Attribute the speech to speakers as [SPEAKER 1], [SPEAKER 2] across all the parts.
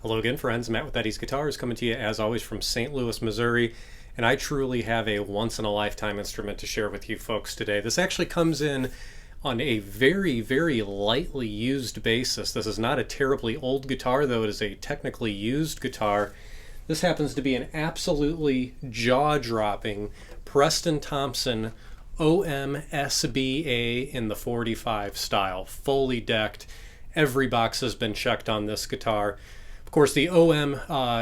[SPEAKER 1] Hello again, friends. Matt with Eddie's Guitars coming to you as always from St. Louis, Missouri. And I truly have a once-in-a-lifetime instrument to share with you folks today. This actually comes in on a very, very lightly used basis. This is not a terribly old guitar, though it is a technically used guitar. This happens to be an absolutely jaw-dropping Preston Thompson OM-SBA in the 45 style, fully decked. Every box has been checked on this guitar. Of course, the OM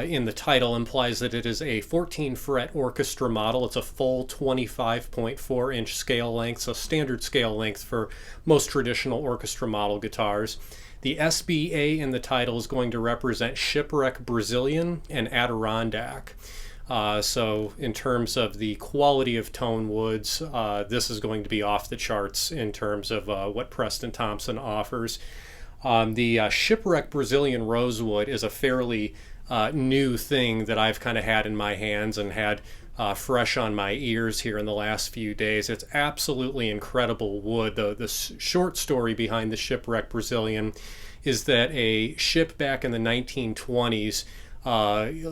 [SPEAKER 1] in the title implies that it is a 14 fret orchestra model. It's a full 25.4 inch scale length, so standard scale length for most traditional orchestra model guitars. The SBA in the title is going to represent Shipwreck Brazilian and Adirondack. So in terms of the quality of tone woods, this is going to be off the charts in terms of what Preston Thompson offers. The Shipwreck Brazilian Rosewood is a fairly new thing that I've kind of had in my hands and had fresh on my ears here in the last few days. It's absolutely incredible wood. The short story behind the Shipwreck Brazilian is that a ship back in the 1920s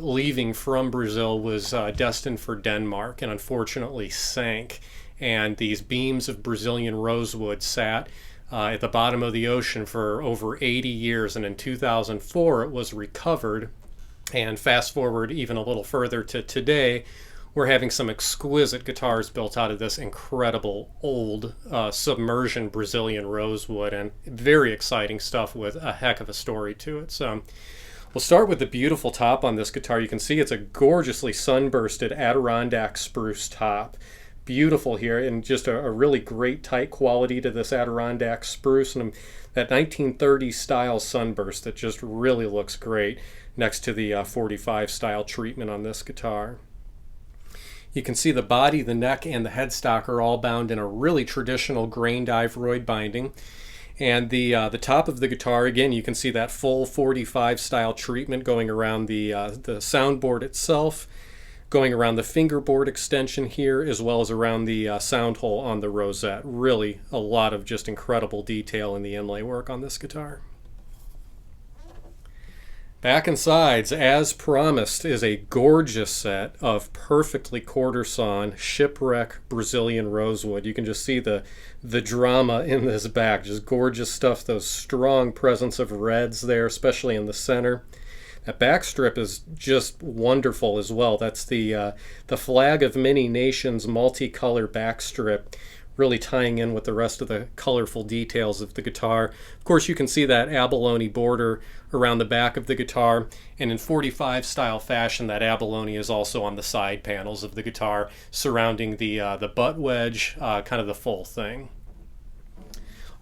[SPEAKER 1] leaving from Brazil was destined for Denmark and unfortunately sank. And these beams of Brazilian rosewood sat at the bottom of the ocean for over 80 years, and in 2004 it was recovered. And fast forward even a little further to today, we're having some exquisite guitars built out of this incredible old submersion Brazilian rosewood, and very exciting stuff with a heck of a story to it. So we'll start with the beautiful top on this guitar. You can see it's a gorgeously sunbursted Adirondack spruce top. Beautiful here, and just a really great tight quality to this Adirondack spruce, and that 1930s style sunburst that just really looks great next to the 45 style treatment on this guitar. You can see the body, the neck, and the headstock are all bound in a really traditional grained ivoroid binding. And the top of the guitar, again, you can see that full 45 style treatment going around the soundboard itself, going around the fingerboard extension here, as well as around the sound hole on the rosette. Really a lot of just incredible detail in the inlay work on this guitar. Back and sides, as promised, is a gorgeous set of perfectly quarter-sawn Shipwreck Brazilian rosewood. You can just see the drama in this back. Just gorgeous stuff. Those strong presence of reds there, especially in the center. That back strip is just wonderful as well. That's the flag of many nations multicolor back strip, really tying in with the rest of the colorful details of the guitar. Of course, you can see that abalone border around the back of the guitar, and in 45 style fashion, that abalone is also on the side panels of the guitar, surrounding the butt wedge, kind of the full thing.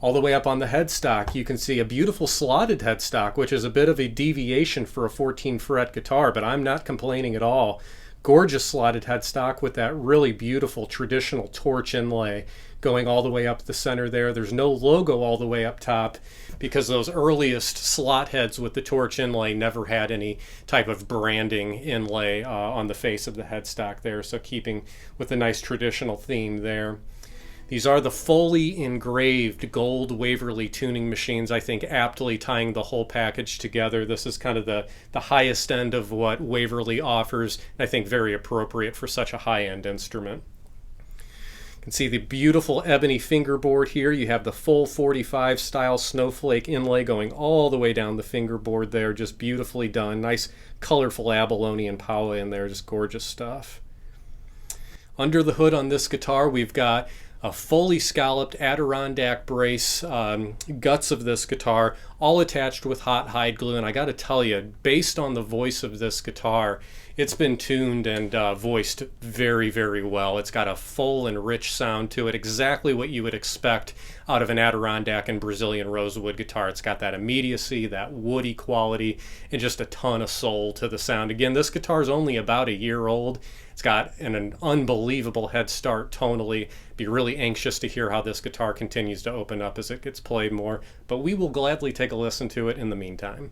[SPEAKER 1] All the way up on the headstock, you can see a beautiful slotted headstock, which is a bit of a deviation for a 14 fret guitar, but I'm not complaining at all. Gorgeous slotted headstock with that really beautiful traditional torch inlay going all the way up the center there. There's no logo all the way up top because those earliest slot heads with the torch inlay never had any type of branding inlay on the face of the headstock there, so keeping with a nice traditional theme there. These are the fully engraved gold Waverly tuning machines, I think aptly tying the whole package together. This is kind of the highest end of what Waverly offers, and I think very appropriate for such a high-end instrument. You can see the beautiful ebony fingerboard here. You have the full 45 style snowflake inlay going all the way down the fingerboard there, just beautifully done. Nice colorful abalone and paua in there, just gorgeous stuff. Under the hood on this guitar, we've got a fully scalloped Adirondack brace, guts of this guitar, all attached with hot hide glue. And I got to tell you, based on the voice of this guitar, it's been tuned and voiced very, very well. It's got a full and rich sound to it, exactly what you would expect out of an Adirondack and Brazilian rosewood guitar. It's got that immediacy, that woody quality, and just a ton of soul to the sound. Again, this guitar is only about a year old. It's got an unbelievable head start tonally. Be really anxious to hear how this guitar continues to open up as it gets played more, but we will gladly take a listen to it in the meantime.